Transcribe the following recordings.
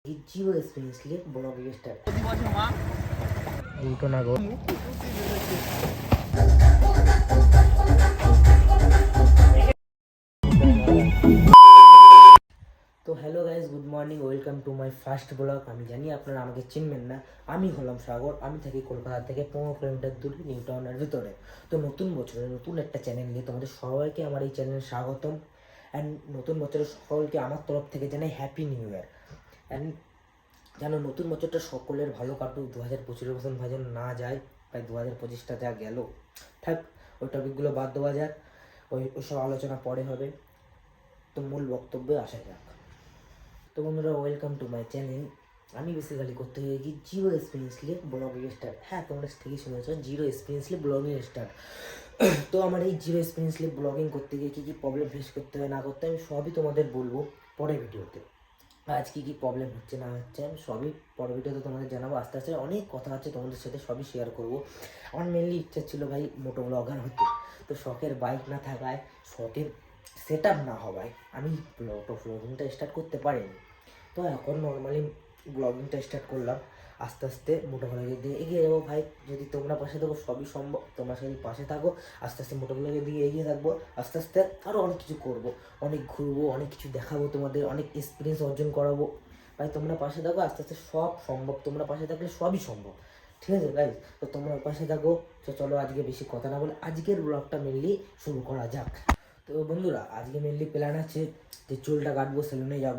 Zero experience নিয়ে blog start উল্টো না গো। তো hello guys, good morning, welcome to my first blog. আমি জানি আপনারা আমাকে চিনবেন না, আমি হলাম সাগর। আমি থাকি কলকাতা থেকে 15 কিলোমিটার দূরে, নিউ টাউনের ভিতরে। তো নতুন বছরে নতুন একটা চ্যানেল নিয়ে তোমাদের সবাইকে আমার এই চ্যানেলে স্বাগতম। অ্যান্ড নতুন বছরের সকলকে আমার তরফ থেকে জানাই হ্যাপি নিউ ইয়ার। অ্যান্ড যেন নতুন বছরটা সকলের ভালো কাটুক, 2025 বছর ভাজন না যায়। তাই 2025টা যা গেল থাক, ওই টপিকগুলো বাদ দেওয়া যাক, ওইসব আলোচনা পরে হবে। তো মূল বক্তব্যে আসা যাক। তো বন্ধুরা, ওয়েলকাম টু মাই চ্যানেল। আমি বেসিক্যালি করতে গিয়ে কি জিরো এক্সপিরিয়েন্স নিয়ে ব্লগিং স্টার্ট। হ্যাঁ, তোমরা ঠিকই শুনেছ, জিরো এক্সপিরিয়েন্স নিয়ে ব্লগিং স্টার্ট। তো আমার এই জিরো এক্সপিরিয়েন্স নিয়ে ব্লগিং করতে গিয়ে কী কী প্রবলেম ফেস করতে হয় না করতে হয় আমি সবই তোমাদের বলবো পরের ভিডিওতে। আজ কী কী প্রবলেম হচ্ছে না হচ্ছে আমি সবই পরের ভিডিওতে তোমাদের জানাবো। আস্তে আস্তে অনেক কথা আছে তোমাদের সাথে, সবই শেয়ার করবো। আমার মেনলি ইচ্ছা ছিল ভাই মোটো ব্লগার হতে। তো শখের বাইক না থাকায়, শখের সেট আপ না হওয়ায় আমি ব্লগিংটা স্টার্ট করতে পারিনি। তো এখন নর্মালি ব্লগিংটা স্টার্ট করলাম। আস্তে আস্তে মোটো ব্লগের দিয়ে এগিয়ে যাবো ভাই। যদি তোমরা পাশে থাকো সবই সম্ভব, তোমরা যদি পাশে থাকো আস্তে আস্তে মোটো ব্লগের দিকে এগিয়ে থাকবো। আস্তে আস্তে আরও অনেক কিছু করবো, অনেক ঘুরবো, অনেক কিছু দেখাবো তোমাদের, অনেক এক্সপিরিয়েন্স অর্জন করাবো ভাই। তোমরা পাশে থাকো, আস্তে আস্তে সব সম্ভব। তোমরা পাশে থাকলে সবই সম্ভব, ঠিক আছে গাইজ? তো তোমরা পাশে থাকো। তো চলো আজকে বেশি কথা না বলে আজকের ব্লগটা মেনলি শুরু করা যাক। তো বন্ধুরা, আজকে মেনলি প্ল্যান আছে যে চুলটা কাটবো, সেলুনে যাব।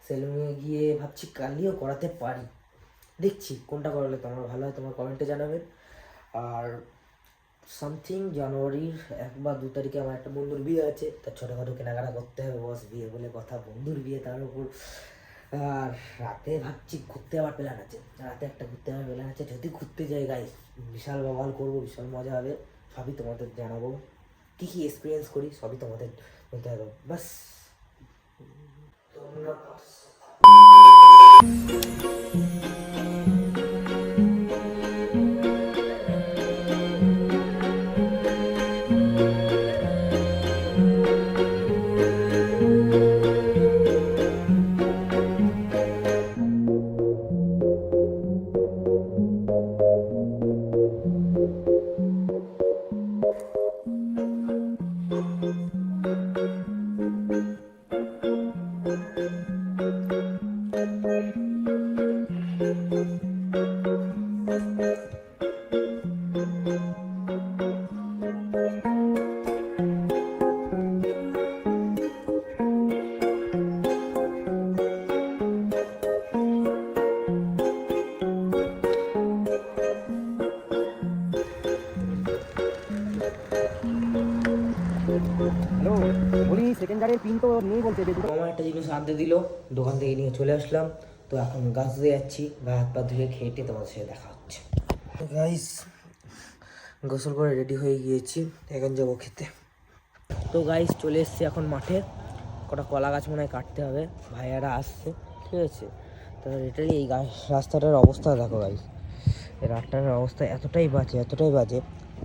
সেলুনে গিয়ে ভাবছি কালিও করাতে পারি, দেখছি কোনটা করালে তোমরা ভালো হয়, তোমার কমেন্টে জানাবেন। আর সামথিং জানুয়ারির 1 বা 2 তারিখে আমার একটা বন্ধুর বিয়ে আছে, তার ছোটোখাটো কেনাকাটা করতে হবে। বস, বিয়ে বলে কথা, বন্ধুর বিয়ে তার উপর। আর রাতে ভাবছি ঘুরতে যাওয়ার প্ল্যান আছে, রাতে একটা ঘুরতে যাওয়ার প্ল্যান আছে। যদি ঘুরতে যাই গাইস, বিশাল বাবাল করবো, বিশাল মজা হবে। সবই তোমাদের জানাবো, কী কী এক্সপিরিয়েন্স করি সবই তোমাদের বলতে হবে। বাস তোমরা হ্যালো, বলি সেকেন্ডারের পিন তো নেই বলতে। আমার একটা জিনিস আনতে দিল, দোকান থেকে নিয়ে চলে আসলাম। তো এখন গাছ ধুয়ে যাচ্ছি, গা হাত পা ধুয়ে খেটে তোমাদের সাথে দেখা হচ্ছে। গাইস, গোসল করে রেডি হয়ে গিয়েছি, এখন যাবো খেতে। তো গাইস, চলে এসেছি এখন মাঠে। কটা কলা গাছ মনে হয় কাটতে হবে, ভাইয়ারা আসছে, ঠিক আছে? তো এটাই এই রাস্তাটার অবস্থা দেখো গাইস। এই রাস্তাটার অবস্থা এতটাই বাজে।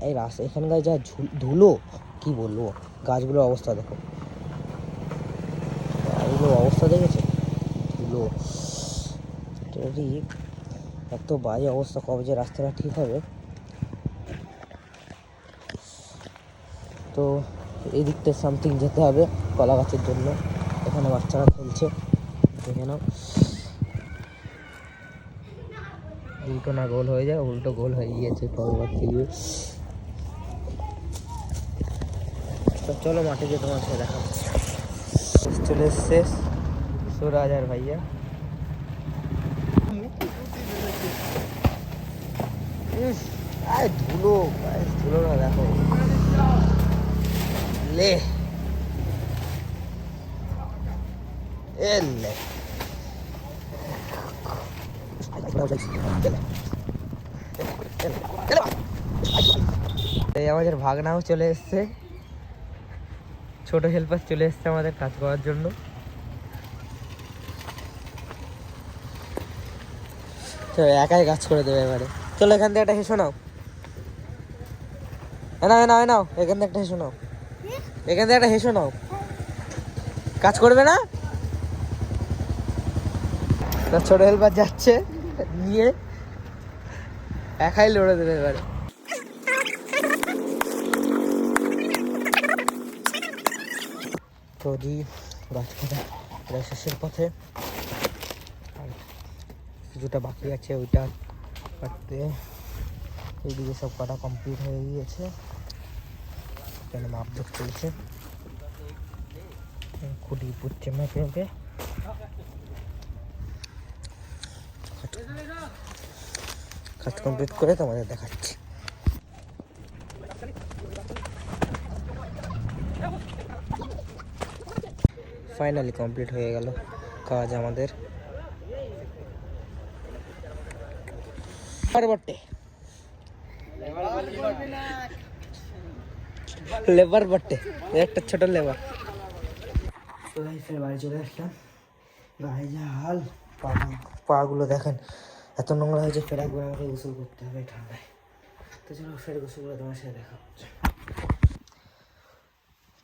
এই রাস্তা এখানকার যা ধুলো, কি বলবো। গাছগুলোর অবস্থা দেখো, গাছগুলোর অবস্থা দেখেছে, ধুলো। এত বাজে অবস্থা, কবে যে রাস্তাটা ঠিক হবে। তো এই দিকটা সামথিং যেতে হবে কলা গাছের জন্য। এখানে বাচ্চারা খেলছে, দেখে নাও। উল্টো না গোল হয়ে যায়, উল্টো গোল হয়ে গিয়েছে পরবর্তী। তো চলো মাঠে গিয়ে তোমার সাথে দেখা হচ্ছে। চলে এসছে সুরাজ আর ভাইয়া। ধুলো, ধুলো না দেখো, লে এলে আমাদের ভাগনাও চলে এসছে, ছোট হেল্পার চলে এসছে আমাদের কাজ করার জন্য। একাই কাজ করে দেবে এবারে। চলো এখান থেকে একটা হেসো নাও, নাও এখান থেকে একটা হেসো নাও, এখান থেকে একটা হেসো নাও। কাজ করবে না? না ছোট হেল্পার যাচ্ছে নিয়ে একাই লড়ে দেবে এবারে। তো জি গাছ কাটা প্রায় শেষের পথে, আর কিছুটা বাকি আছে ওইটা কাটতে। এইদিকে সব কাটা কমপ্লিট হয়ে গিয়েছে, এখানে মাপ দেখ চলছে, খুঁটি পুচ্ছে মেপে মেপে। কাজ কমপ্লিট করে তোমাদের দেখাচ্ছি। ফাইনালি কমপ্লিট হয়ে গেল কাজ আমাদের। লেবার বটে, একটা ছোট লেবার। তো ফের বাড়ি চলে আসলাম, গায়ে যা হাল, পাগুলো দেখেন এত নোংরা হয়েছে, ফের একবার আমাকে গোসল করতে হবে ঠান্ডায়। তো চলো ফের গোসল করে তোমার সাথে দেখা হচ্ছে।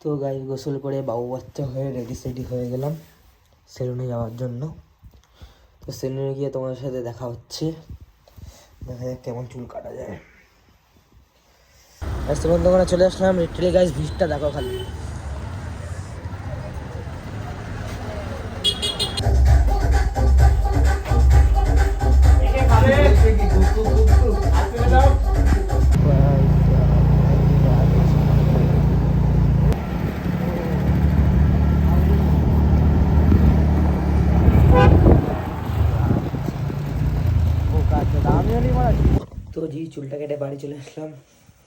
তো গায়ে গোসল করে বাবু বাচ্চা হয়ে রেডি সেডি হয়ে গেলাম সেলুনে যাওয়ার জন্য। তো সেলুনে গিয়ে তোমার সাথে দেখা হচ্ছে, দেখা যাক কেমন চুল কাটা যায়। আসতে বন্ধ করে চলে আসলাম লিটারালি গাইস, ভিড়টা দেখো খালি। তো জি চুলটা কেটে বাড়ি চলে আসলাম।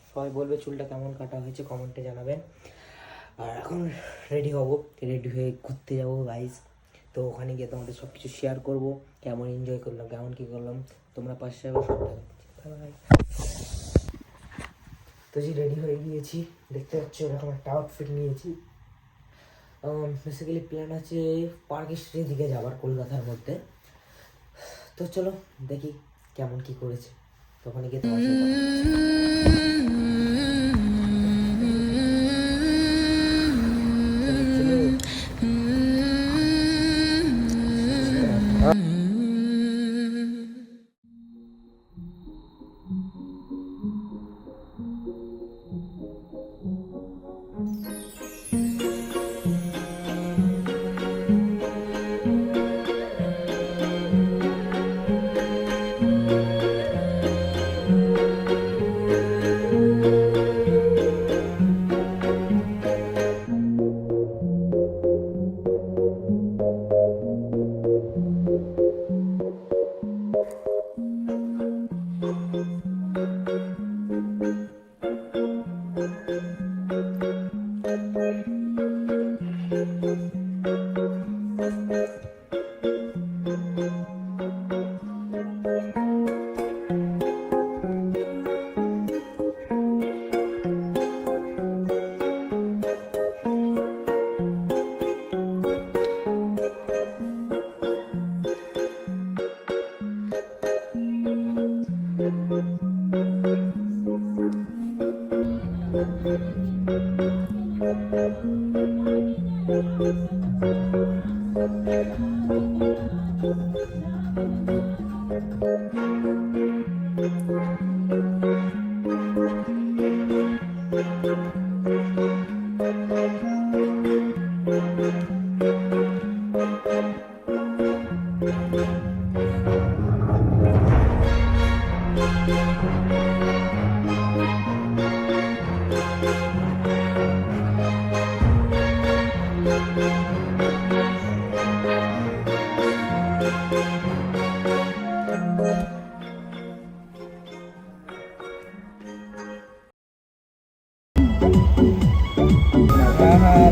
সবাই বলবে চুলটা কেমন কাটা হয়েছে কমেন্টে জানাবেন। আর এখন রেডি হব, রেডি হয়ে ঘুরতে যাবো গাইজ। তো ওখানে গিয়ে তোমাদের সব কিছু শেয়ার করবো, কেমন এনজয় করলাম, কেমন কী করলাম, তোমরা পাশে যাবো সব দেখাচ্ছি। তো জি রেডি হয়ে গিয়েছি, দেখতে পাচ্ছ এরকম একটা আউটফিট নিয়েছি। বেসিক্যালি প্ল্যান আছে পার্ক স্ট্রিটের দিকে যাবার কলকাতার মধ্যে। তো চলো দেখি কেমন কি করেছে, তো ওখানে গিয়ে তোমার সাথে কথা হচ্ছে।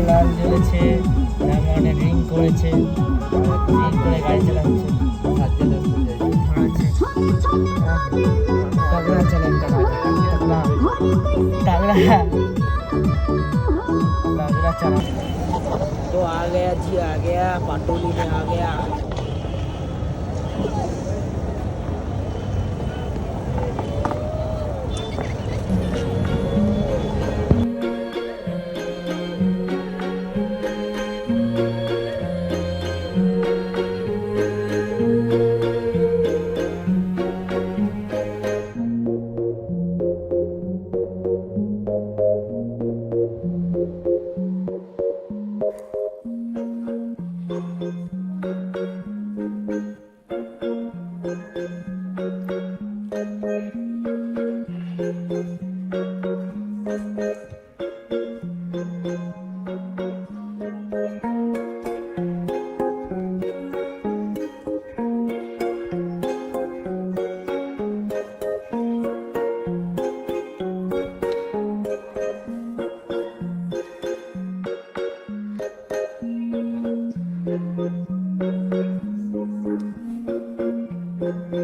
লাল জ্বলেছে, মানে রিং করেছে, রিং করে গাড়ি চালাচ্ছে। तगड़ा चलेगा, तगड़ा तगड़ा तगड़ा चला। तो आ गया जी, आ गया पाटोली में आ गया। তো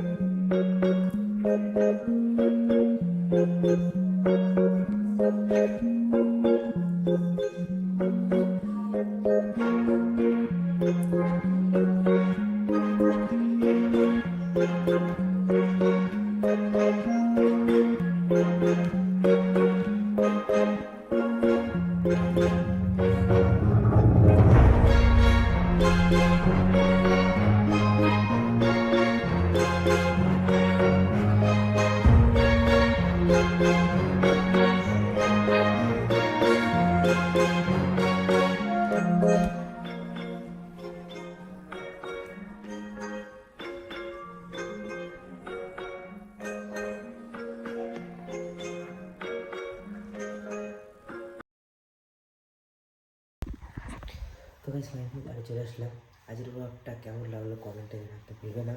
গাইস ফাইনালি বাড়ি চলে আসলাম। আজকের ব্লগটা কেমন লাগলো কমেন্টে জানাতে ভুলবে না।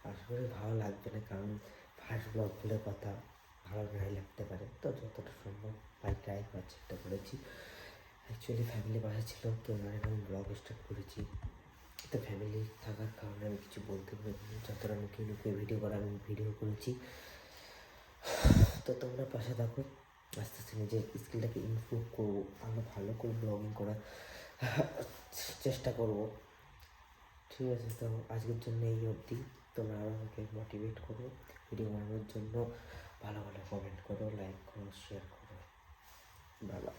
আশা করি ভালো লাগবে না, কারণ ফার্স্ট ব্লগ বলে কথা ভালো নাই লাগতে পারে। তো যতটা সম্ভব বাই ট্রাই করার চেষ্টা করেছি। অ্যাকচুয়ালি ফ্যামিলি বাসা ছিল, তো আমি ব্লগ স্টার্ট করেছি। তো ফ্যামিলি থাকার কারণে আমি কিছু বলতে পারিনি। যতটা লুকিয়ে লুকিয়ে ভিডিও করা আমি ভিডিও করেছি। তো তোমরা পাশে থাকো, আস্তে আস্তে নিজের স্কিলটাকে ইমপ্রুভ করবো, আমরা ভালো করে ব্লগিং করার চেষ্টা করব। ঠিক আছে, তো আজকের জন্য এই অবধি। তোমরা আরও আমাকে মোটিভেট করো ভিডিও বানানোর জন্য, ভালো ভালো কমেন্ট করো, লাইক করো, শেয়ার করো। ভালো